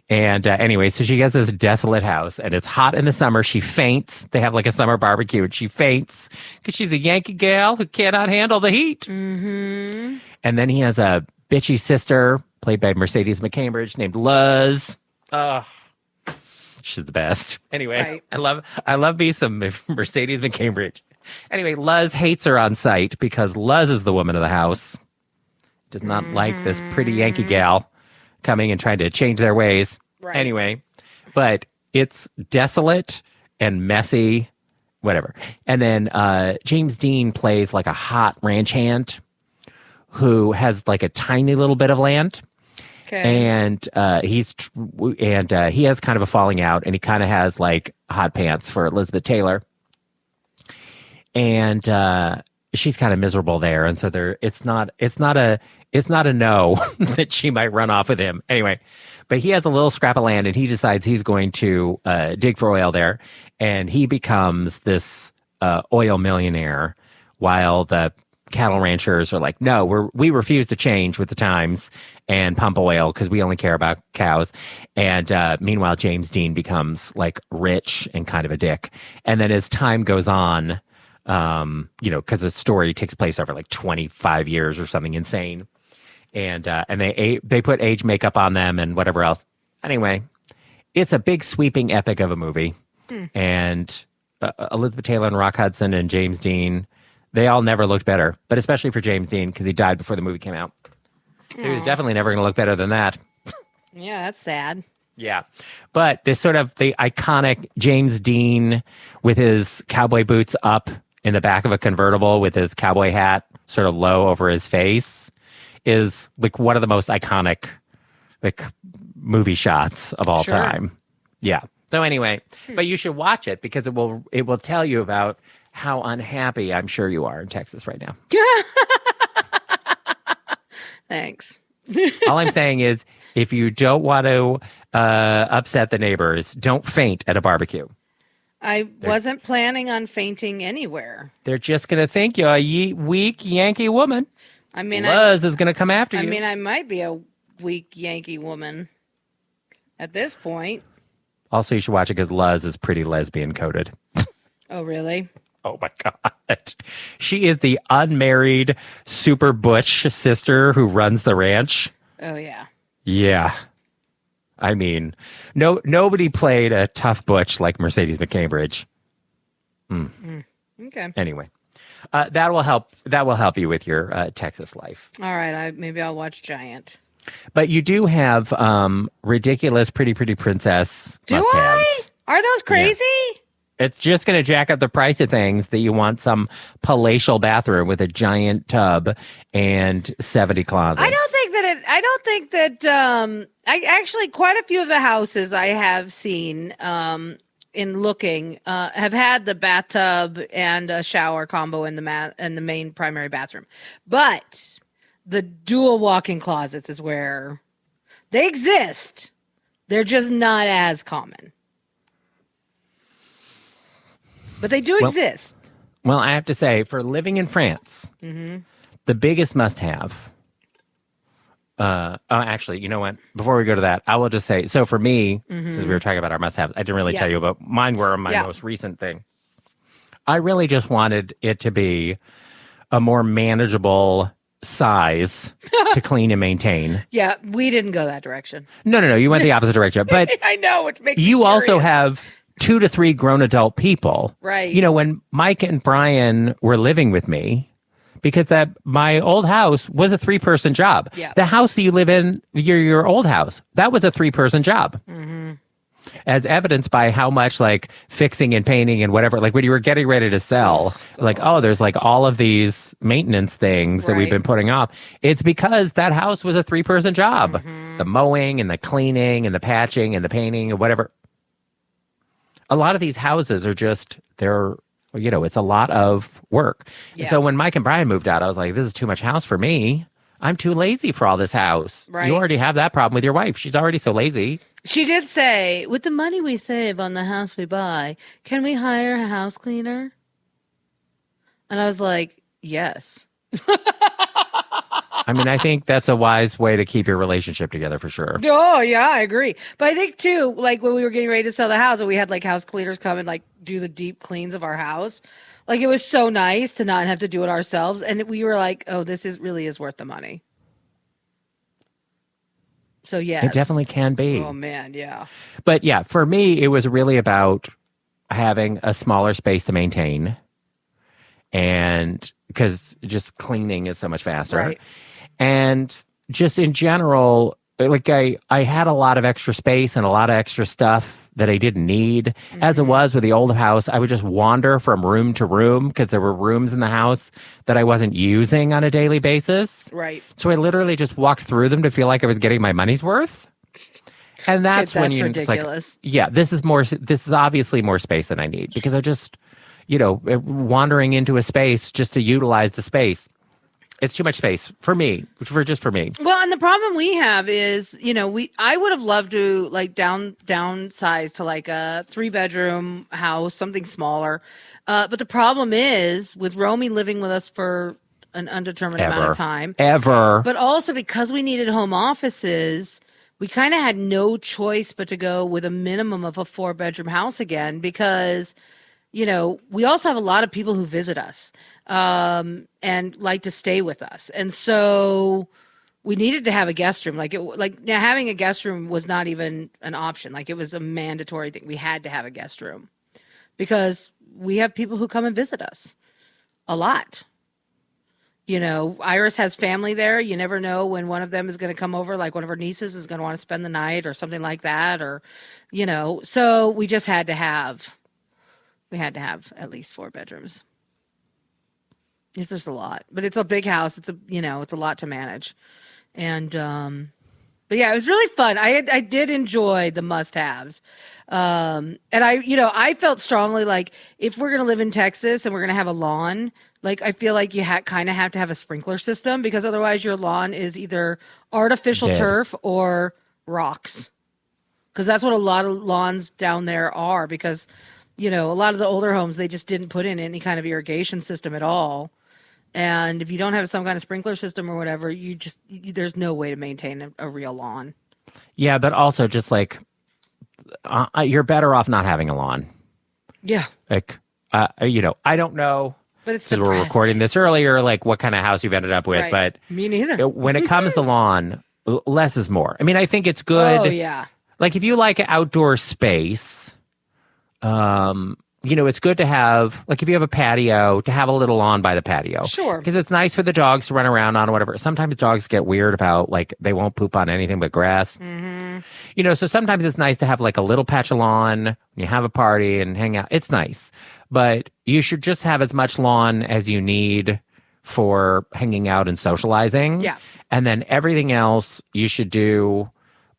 And anyway, so she gets this desolate house and it's hot in the summer. She faints. They have like a summer barbecue and she faints because she's a Yankee gal who cannot handle the heat. Mm-hmm. And then he has a bitchy sister played by Mercedes McCambridge, named Luz. She's the best. Anyway, right. I love me some Mercedes McCambridge. Anyway, Luz hates her on sight because Luz is the woman of the house. Does not like this pretty Yankee gal coming and trying to change their ways. Right. Anyway, but it's desolate and messy, whatever. And then James Dean plays like a hot ranch hand who has like a tiny little bit of land. Okay. And he has kind of a falling out, and he kind of has like hot pants for Elizabeth Taylor, and she's kind of miserable there, and so it's not a no that she might run off with him anyway. But he has a little scrap of land, and he decides he's going to dig for oil there, and he becomes this oil millionaire, while the cattle ranchers are like, no, we refuse to change with the times and pump oil because we only care about cows. And meanwhile, James Dean becomes like rich and kind of a dick. And then as time goes on, because the story takes place over like 25 years or something insane. And they put age makeup on them and whatever else. Anyway, it's a big sweeping epic of a movie. And Elizabeth Taylor and Rock Hudson and James Dean, they all never looked better, but especially for James Dean because he died before the movie came out. He was definitely never going to look better than that. Yeah, that's sad. Yeah. But this sort of the iconic James Dean with his cowboy boots up in the back of a convertible with his cowboy hat sort of low over his face is like one of the most iconic like movie shots of all time. Yeah. So anyway, but you should watch it because it will tell you about how unhappy I'm sure you are in Texas right now. Thanks. All I'm saying is if you don't want to upset the neighbors, don't faint at a barbecue. I wasn't planning on fainting anywhere. They're just going to think you're a weak Yankee woman. I mean, Luz is going to come after you. I mean, I might be a weak Yankee woman at this point. Also, you should watch it because Luz is pretty lesbian coded. Oh, really? Oh, my God. She is the unmarried, super butch sister who runs the ranch. Oh, yeah. Yeah. I mean, nobody played a tough butch like Mercedes McCambridge. Okay. Anyway, that will help you with your Texas life. All right. Maybe I'll watch Giant. But you do have ridiculous Pretty Princess must-haves. Do I? Are those crazy? Yeah. It's just going to jack up the price of things that you want some palatial bathroom with a giant tub and 70 closets. I actually quite a few of the houses I have seen in looking have had the bathtub and a shower combo in the main primary bathroom. But the dual walk-in closets is where they exist. They're just not as common. But they do exist. Well, I have to say, for living in France, the the biggest must-have. Actually, you know what? Before we go to that, I will just say, so for me, since we were talking about our must-haves, I didn't really tell you about mine were my most recent thing. I really just wanted it to be a more manageable size to clean and maintain. Yeah, we didn't go that direction. No. You went the opposite direction. But I know, which makes you me also curious. have 2 to 3 grown adult people. Right. You know, when Mike and Brian were living with me, because my old house was a 3-person job. Yeah. The house that you live in, your old house, that was a 3-person job. Mm-hmm. As evidenced by how much like fixing and painting and whatever, like when you were getting ready to sell, there's like all of these maintenance things that we've been putting off. It's because that house was a 3-person job. Mm-hmm. The mowing and the cleaning and the patching and the painting and whatever. A lot of these houses are just, it's a lot of work. Yeah. And so when Mike and Brian moved out, I was like, this is too much house for me. I'm too lazy for all this house. Right. You already have that problem with your wife. She's already so lazy. She did say, with the money we save on the house we buy, can we hire a house cleaner? And I was like, yes. I mean, I think that's a wise way to keep your relationship together for sure. Oh, yeah, I agree. But I think, too, like when we were getting ready to sell the house and we had like house cleaners come and like do the deep cleans of our house, like it was so nice to not have to do it ourselves. And we were like, oh, this really is worth the money. So, yes. It definitely can be. Oh, man, yeah. But yeah, for me, it was really about having a smaller space to maintain. And because just cleaning is so much faster. Right. And just in general, like I had a lot of extra space and a lot of extra stuff that I didn't need. Mm-hmm. As it was with the old house, I would just wander from room to room because there were rooms in the house that I wasn't using on a daily basis. Right. So I literally just walked through them to feel like I was getting my money's worth. And that's when you ridiculous. Like, yeah, this is obviously more space than I need because I just, wandering into a space just to utilize the space. It's too much space for me, just for me. Well, and the problem we have is, I would have loved to like downsize to like a 3-bedroom house, something smaller. But the problem is with Romy living with us for an undetermined amount of time. But also because we needed home offices, we kind of had no choice but to go with a minimum of a 4-bedroom house again because, we also have a lot of people who visit us and like to stay with us. And so we needed to have a guest room. Now having a guest room was not even an option. Like it was a mandatory thing. We had to have a guest room because we have people who come and visit us a lot. Iris has family there. You never know when one of them is going to come over, like one of her nieces is going to want to spend the night or something like that. Or, so we just had to have at least 4 bedrooms. It's just a lot, but it's a big house. It's a lot to manage. And, but yeah, it was really fun. I did enjoy the must-haves. And I felt strongly like if we're going to live in Texas and we're going to have a lawn, like I feel like you kind of have to have a sprinkler system because otherwise your lawn is either artificial turf or rocks. Because that's what a lot of lawns down there are because, a lot of the older homes, they just didn't put in any kind of irrigation system at all. And if you don't have some kind of sprinkler system or whatever, there's no way to maintain a real lawn. Yeah, but also just like you're better off not having a lawn. Yeah. Like, I don't know. But it's because we're recording this earlier, like what kind of house you've ended up with. Right. But me neither. When it comes to lawn, less is more. I mean, I think it's good. Oh, yeah. Like if you like outdoor space, it's good to have, like if you have a patio, to have a little lawn by the patio. Sure. Because it's nice for the dogs to run around on or whatever. Sometimes dogs get weird about, like, they won't poop on anything but grass. Mm-hmm. So sometimes it's nice to have like a little patch of lawn when you have a party and hang out. It's nice. But you should just have as much lawn as you need for hanging out and socializing. Yeah. And then everything else you should do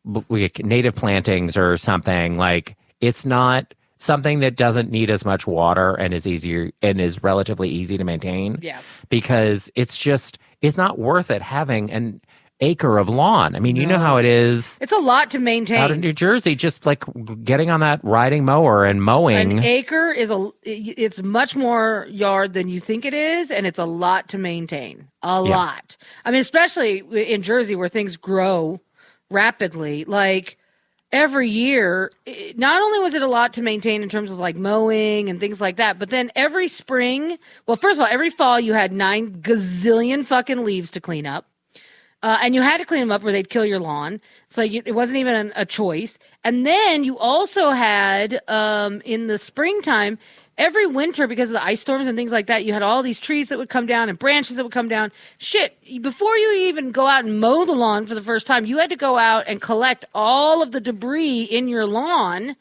native plantings or something. Like it's not something that doesn't need as much water and is easier and is relatively easy to maintain. Yeah. Because it's not worth it having acre of lawn. I mean, you know how it is. It's a lot to maintain. Out in New Jersey, just like getting on that riding mower and mowing. An acre it's much more yard than you think it is, and it's a lot to maintain. A lot. I mean, especially in Jersey where things grow rapidly. Like every year, not only was it a lot to maintain in terms of like mowing and things like that, but then every spring, well, first of all, every fall you had 9 gazillion fucking leaves to clean up. And you had to clean them up or they'd kill your lawn. So it wasn't even a choice. And then you also had, in the springtime, every winter, because of the ice storms and things like that, you had all these trees that would come down and branches that would come down. Shit, before you even go out and mow the lawn for the first time, you had to go out and collect all of the debris in your lawn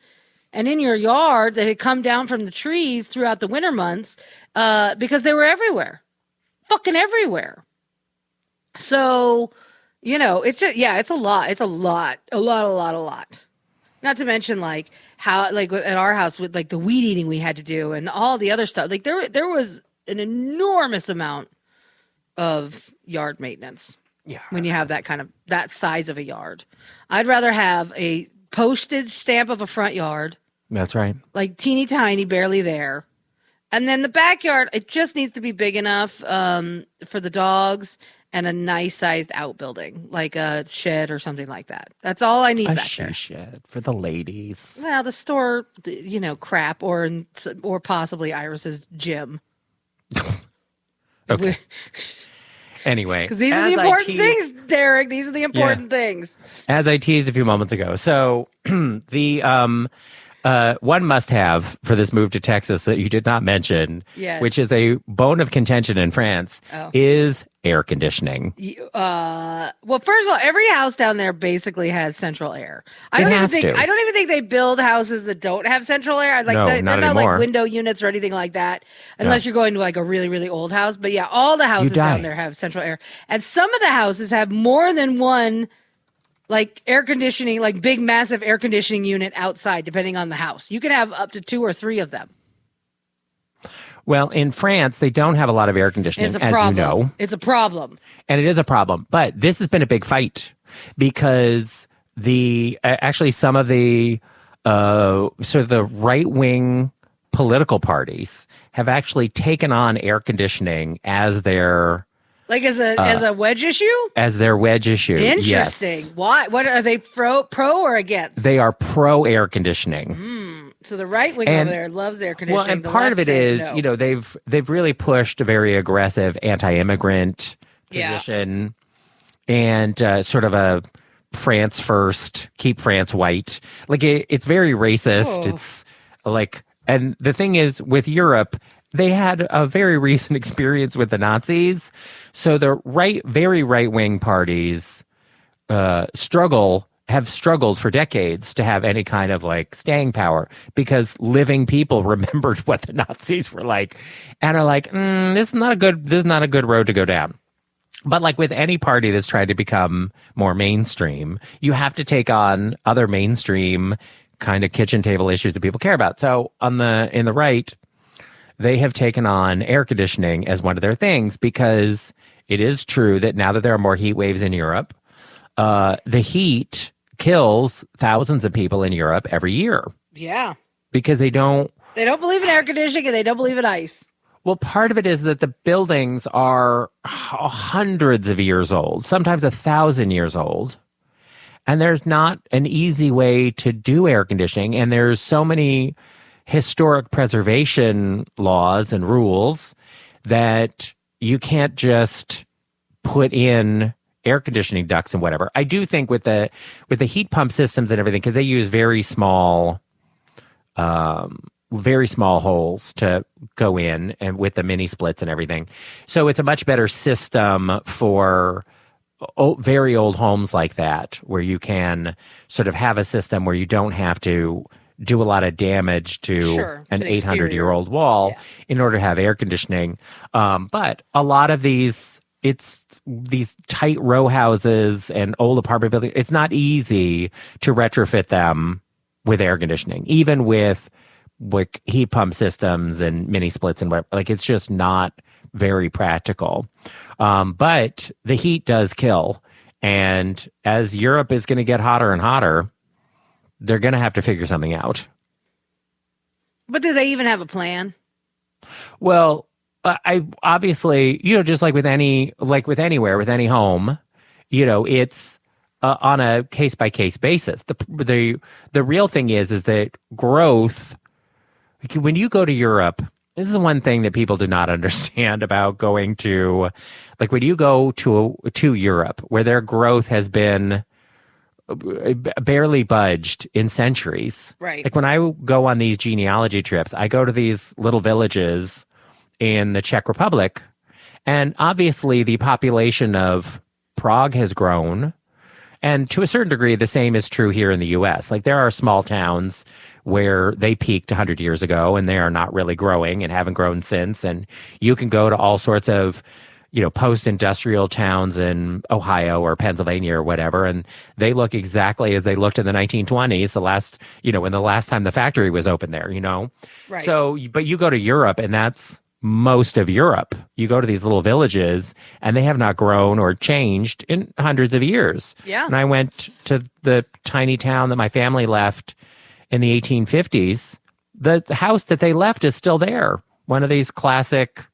and in your yard that had come down from the trees throughout the winter months, because they were everywhere. Fucking everywhere. So, it's just, it's a lot. It's a lot. Not to mention like how, like at our house with like the weed eating we had to do and all the other stuff. Like there was an enormous amount of yard maintenance. Yeah. When you have that size of a yard, I'd rather have a postage stamp of a front yard. That's right. Like teeny tiny, barely there. And then the backyard, it just needs to be big enough for the dogs. And a nice sized outbuilding, like a shed or something like that. That's all I need back there. A shed for the ladies. Well, the store, crap, or possibly Iris's gym. Okay. Anyway. Because these are the important things, Derek. These are the important things. As I teased a few moments ago. So the one must-have for this move to Texas that you did not mention, which is a bone of contention in France, is air conditioning. Well, first of all, every house down there basically has central air. I don't even think they build houses that don't have central air. They're not like window units or anything like that, unless you're going to like a really, really old house. But yeah, all the houses down there have central air, and some of the houses have more than one. Like air conditioning, like big, massive air conditioning unit outside, depending on the house. You can have up to 2 or 3 of them. Well, in France, they don't have a lot of air conditioning, as you know. It's a problem. And it is a problem. But this has been a big fight because some of the sort of the right-wing political parties have actually taken on air conditioning as their... Like as a wedge issue? As their wedge issue. Interesting. Yes. Why? What are they pro or against? They are pro air conditioning. So the right wing over there loves air conditioning. Well, and part of it is, they've really pushed a very aggressive anti-immigrant position and sort of a France first, keep France white. Like it's very racist. It's like, and the thing is with Europe, they had a very recent experience with the Nazis. So the very right-wing parties have struggled for decades to have any kind of like staying power because living people remembered what the Nazis were like and are like, this is not a good road to go down. But like with any party that's tried to become more mainstream, you have to take on other mainstream kind of kitchen table issues that people care about. So in the right, they have taken on air conditioning as one of their things because it is true that now that there are more heat waves in Europe, the heat kills thousands of people in Europe every year. Yeah. Because they don't believe in air conditioning and they don't believe in ice. Well, part of it is that the buildings are hundreds of years old, sometimes 1,000 years old. And there's not an easy way to do air conditioning. And there's so many historic preservation laws and rules that you can't just put in air conditioning ducts and whatever. I do think with the heat pump systems and everything, because they use very small holes to go in and with the mini splits and everything. So it's a much better system for very old homes like that, where you can sort of have a system where you don't have to do a lot of damage to an 800-year-old wall in order to have air conditioning. But a lot of these tight row houses and old apartment buildings, it's not easy to retrofit them with air conditioning, even with like heat pump systems and mini splits and whatever. Like it's just not very practical. But the heat does kill. And as Europe is going to get hotter and hotter, they're going to have to figure something out. But do they even have a plan? Well, I obviously, just like with anywhere, with any home, it's on a case by case basis. The real thing is that growth. When you go to Europe, this is one thing that people do not understand about going to, like when you go to Europe, where their growth has been barely budged in centuries. Right. Like when I go on these genealogy trips, I go to these little villages in the Czech Republic, and obviously the population of Prague has grown. And to a certain degree, the same is true here in the U.S. Like there are small towns where they peaked 100 years ago and they are not really growing and haven't grown since. And you can go to all sorts of, post-industrial towns in Ohio or Pennsylvania or whatever, and they look exactly as they looked in the 1920s, when the last time the factory was open there, Right. So, but you go to Europe and that's most of Europe. You go to these little villages and they have not grown or changed in hundreds of years. Yeah. And I went to the tiny town that my family left in the 1850s. The house that they left is still there. One of these classic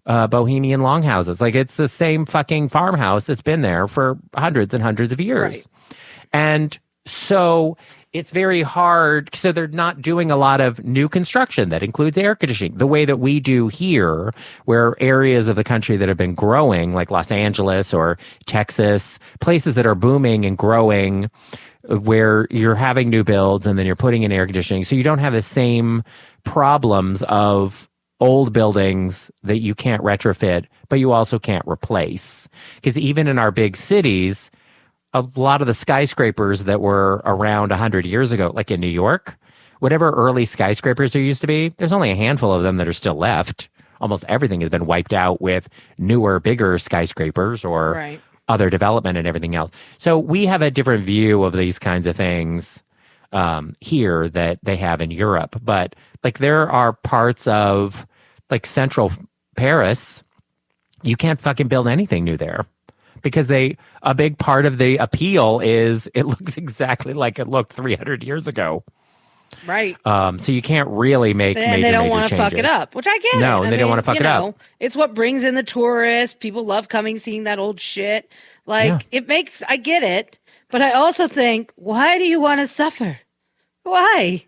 bohemian longhouses. Like it's the same fucking farmhouse that's been there for hundreds and hundreds of years. Right. And so it's very hard. So they're not doing a lot of new construction that includes air conditioning the way that we do here, where areas of the country that have been growing, like Los Angeles or Texas, places that are booming and growing, where you're having new builds and then you're putting in air conditioning. So you don't have the same problems of old buildings that you can't retrofit, but you also can't replace. Because even in our big cities, a lot of the skyscrapers that were around 100 years ago, like in New York, whatever early skyscrapers there used to be, there's only a handful of them that are still left. Almost everything has been wiped out with newer, bigger skyscrapers or other development and everything else. So we have a different view of these kinds of things here that they have in Europe. But like there are parts of like central Paris, you can't fucking build anything new there. Because a big part of the appeal is it looks exactly like it looked 300 years ago. Right. So you can't really make and they don't want to fuck it up, which I get. No, they don't want to fuck it up. It's what brings in the tourists. People love coming, seeing that old shit. Like I get it, but I also think, why do you want to suffer? Why?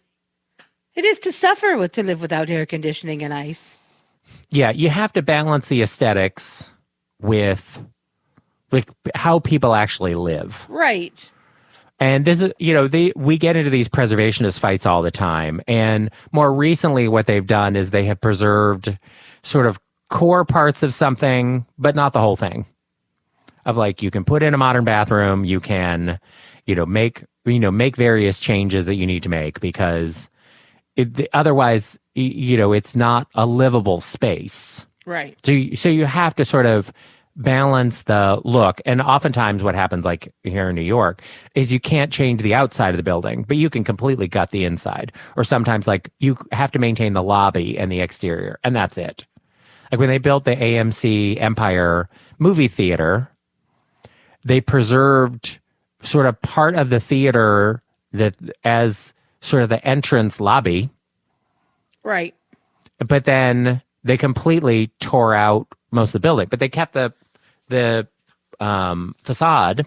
It is to suffer to live without air conditioning and ice. Yeah, you have to balance the aesthetics with how people actually live. Right. And this is, we get into these preservationist fights all the time. And more recently, what they've done is they have preserved sort of core parts of something, but not the whole thing. Of like, you can put in a modern bathroom, you can, make various changes that you need to make because otherwise, it's not a livable space. Right. So you have to sort of balance the look. And oftentimes what happens, like here in New York, is you can't change the outside of the building, but you can completely gut the inside. Or sometimes like you have to maintain the lobby and the exterior, and that's it. Like when they built the AMC Empire movie theater, they preserved sort of part of the theater that as sort of the entrance lobby. Right. But then they completely tore out most of the building, but they kept the facade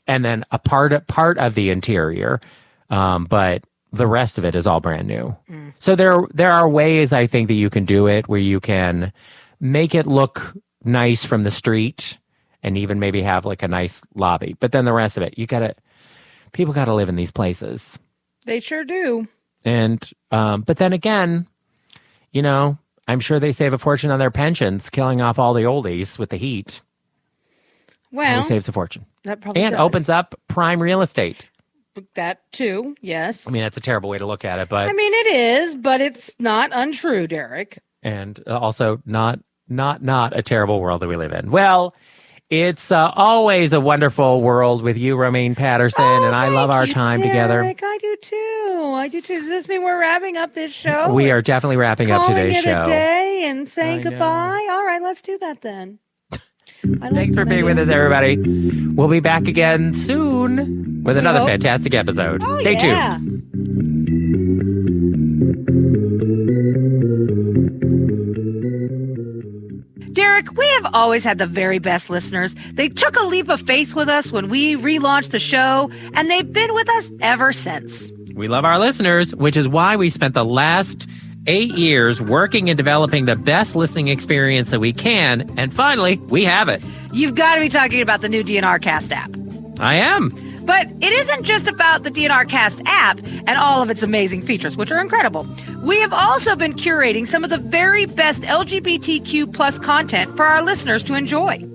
and then a part of the interior, but the rest of it is all brand new. So there are ways I think that you can do it where you can make it look nice from the street and even maybe have like a nice lobby, but then the rest of it, people gotta live in these places. They sure do. And but then again, I'm sure they save a fortune on their pensions, killing off all the oldies with the heat. Well, it saves a fortune. That probably and does. Opens up prime real estate. That too, yes. I mean, that's a terrible way to look at it, but it is, but it's not untrue, Derek. And also not a terrible world that we live in. Well, it's always a wonderful world with you, Romaine Patterson, and I love our time together. I do too. Does this mean we're wrapping up this show? We are definitely wrapping up today's show. Calling it a day and saying goodbye. All right, let's do that then. Thanks for being with us, everybody. We'll be back again soon with another fantastic episode. Stay tuned. Derek, we have always had the very best listeners. They took a leap of faith with us when we relaunched the show, and they've been with us ever since. We love our listeners, which is why we spent the last 8 years working and developing the best listening experience that we can, and finally, we have it. You've got to be talking about the new DNR Cast app. I am. But it isn't just about the DNR Cast app and all of its amazing features, which are incredible. We have also been curating some of the very best LGBTQ plus content for our listeners to enjoy.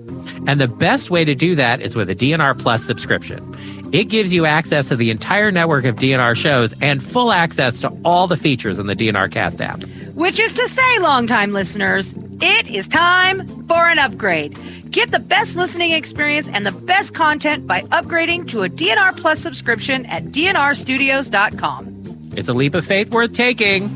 And the best way to do that is with a DNR Plus subscription. It gives you access to the entire network of DNR shows and full access to all the features in the DNR Cast app. Which is to say, longtime listeners, it is time for an upgrade. Get the best listening experience and the best content by upgrading to a DNR Plus subscription at dnrstudios.com. It's a leap of faith worth taking.